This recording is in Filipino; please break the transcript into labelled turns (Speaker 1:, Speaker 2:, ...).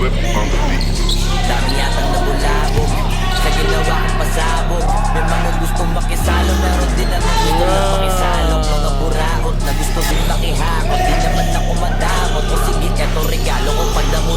Speaker 1: Flip on the beat.
Speaker 2: Dami yatang nabulabog sa ginawa kong pasabog. May mga gustong makisalo, meron din naman gusto na makisalong. Mga buraot na gusto din makihakot, di naman ako madamot. O sige, eto regalo ko, pagdamot